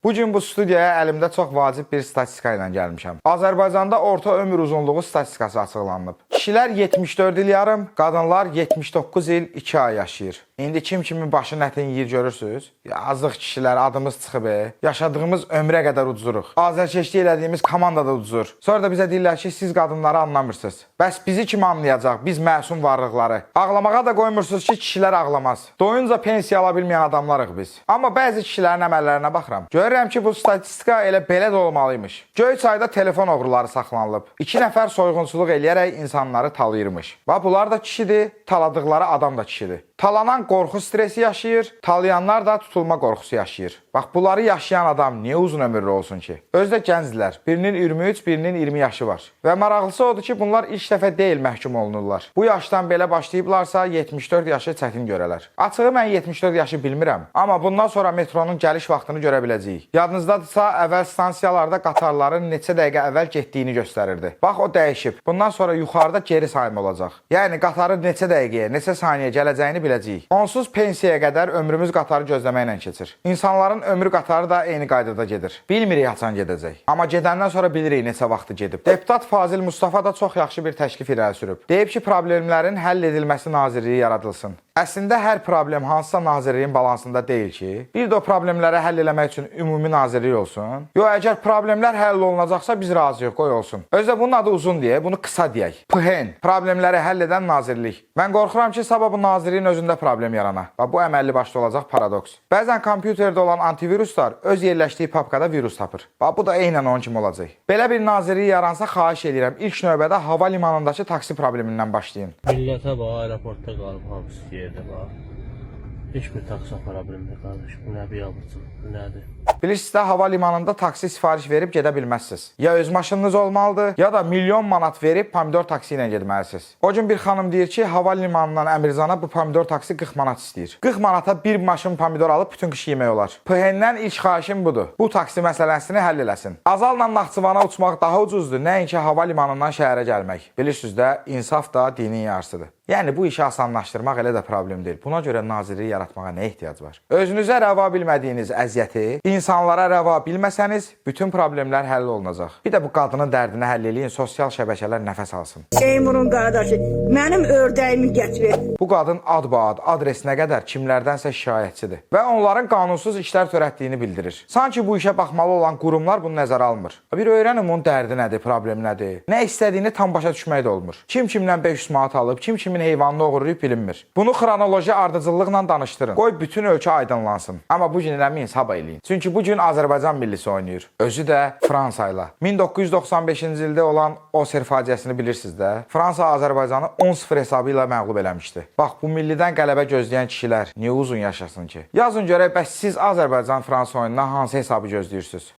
Bu gün bu studiyaya əlimdə çox vacib bir statistika ilə gəlmişəm. Azərbaycanda orta ömür uzunluğu statistikası açıqlanıb. Kişilər 74 il yarım, qadınlar 79 il 2 ay yaşayır. İndi kim kimin başını ətin yiyir görürsünüz? Yazıq kişilər, adımız çıxıb. Yaşadığımız ömrə qədər uduzuruq. Azərkeşlik elədiyimiz komanda da uduzur. Sonra da bizə deyirlər ki, siz qadınları anlamırsınız. Bəs bizi kim anlayacaq? Biz məsum varlıqları. Ağlamağa da qoymursunuz ki, kişilər ağlamaz. Doyunca pensiya ala bilməyən adamlarıq biz. Amma bəzi kişilərin əməllərinə baxıram. Görürəm ki, bu statistika elə belə də olmalıymış. Göyçayda telefon oğruları saxlanılıb. 2 nəfər soyğunçuluq eləyərək insanları talayırmış. Bax, bunlar da kişidir, taladıqları adam da kişidir. Talanan qorxu stresi yaşayır, talayanlar da tutulma qorxusu yaşayır. Bax, bunları yaşayan adam niyə uzun ömürlü olsun ki? Özdə gəncdilər. Birinin 23, birinin 20 yaşı var. Və maraqlısı odur ki, bunlar ilk dəfə deyil məhkum olunurlar. Bu yaşdan belə başlayıblarsa 74 yaşı çətin görələr. Açığı mən 74 yaşı bilmirəm. Amma bundan sonra metronun gəliş vaxtını görə biləcəyik. Yadınızdadırsa, əvvəl stansiyalarda qatarların neçə dəqiqə əvvəl getdiyini göstərirdi. Bax, o dəyişib. Bundan sonra yuxarıda geri sayım olacaq. Yəni, qatarın neçə dəqiqəyə, neçə saniyə gələcəyini biləcəyik. Onsuz pensiyaya qədər ömrümüz qatarı gözləməklə keçir. İnsanların ömrü qatarı da eyni qaydada gedir. Bilmirik haçan gedəcək. Amma gedəndən sonra bilirik neçə vaxtı gedib. Deputat Fazil Mustafa da çox yaxşı bir təklif irəli sürüb. Deyib ki, problemlərin həll edilməsi nazirliyi yaradılsın. Əslində hər problem hansısa nazirliyin balansında deyil ki, bir də o problemləri həll eləmək üçün ümumi nazirlik olsun. Yox, əgər problemlər həll olunacaqsa biz razıyıq, qoy olsun. Özdə bunun adı uzun deyə, bunu qısa deyək. PHN, problemləri həll edən nazirlik. Mən qorxuram ki, sabah bu nazirliyin özündə problem yarana. Bu əməlli başlı olacaq paradoks. Bəzən kompüterdə olan antiviruslar öz yerləşdiyi papkada virus tapır. Bu da eynən onun kimi olacaq. Belə bir nazirlik yaransa xahiş edirəm, ilk növbədə hava limanındakı taksi problemindən başlayın. Millətə bax, aeroportda qalıb hamısı yerdə bax. Heç bir taksi apara bilmir qardaş. Bu nə bir abırsın, bu nədir? Bilirsiniz də, hava limanında taksi sifariş verib gedə bilməzsiniz. Ya öz maşınınız olmalıdır, ya da milyon manat verib pomidor taksi ilə getməlisiniz. O gün bir xanım deyir ki, hava limanından Əmirzana bu pomidor taksi 40 manat istəyir. 40 manata bir maşın pomidor alıb bütün qış yemək olar. PHN-dən ilk xahişim budur. Bu taksi məsələsini həll eləsin. Azal'la Naxçıvana uçmaq daha ucuzdur, nəinki hava limanından şəhərə gəlmək. Bilirsiniz də, insaf da dinin yarısıdır. Yəni, bu işi asanlaşdırmaq elə də problem deyil. Buna görə nazirliyi yaratmağa nə ehtiyac var? Özünüzə rəva bilmədiyiniz əziyyəti, insanlara rəva bilməsəniz, bütün problemlər həll olunacaq. Bir də bu qadının dərdini həll eləyin, sosial şəbəkələr nəfəs alsın. Seymurun qardaşı, mənim ördəyimi gətir. Bu qadın ad-ba-ad, adresinə qədər kimlərdənsə şikayətçidir və onların qanunsuz işlər törətdiyini bildirir. Sanki bu işə baxmalı olan qurumlar bunu nəzərə almır. Bir öyrənin onun dərdi nədir, problemi nədir? Nə istədiyini tam başa düşmək də olmur. Kim kimdən 500 manat alıb, kim kimin heyvanını oğurlayıb bilinmir. Bunu xronoloji ardıcıllıqla danışdırın. Qoy bütün ölkə aydınlansın. Amma bu gün eləməyin, sabah eləyin. Çünki bu gün Azərbaycan millisi oynayır. Özü də Fransa ilə. 1995-ci ildə olan Oser faciəsini bilirsiniz də. Fransa Azərbaycanı 10-0 hesabı ilə məğlub eləmişdi. Bax, bu millidən qələbə gözləyən kişilər niyə uzun yaşasın ki? Yazın görək, bəs siz Azərbaycan-Fransa oyununa hansı hesabı gözləyirsiniz?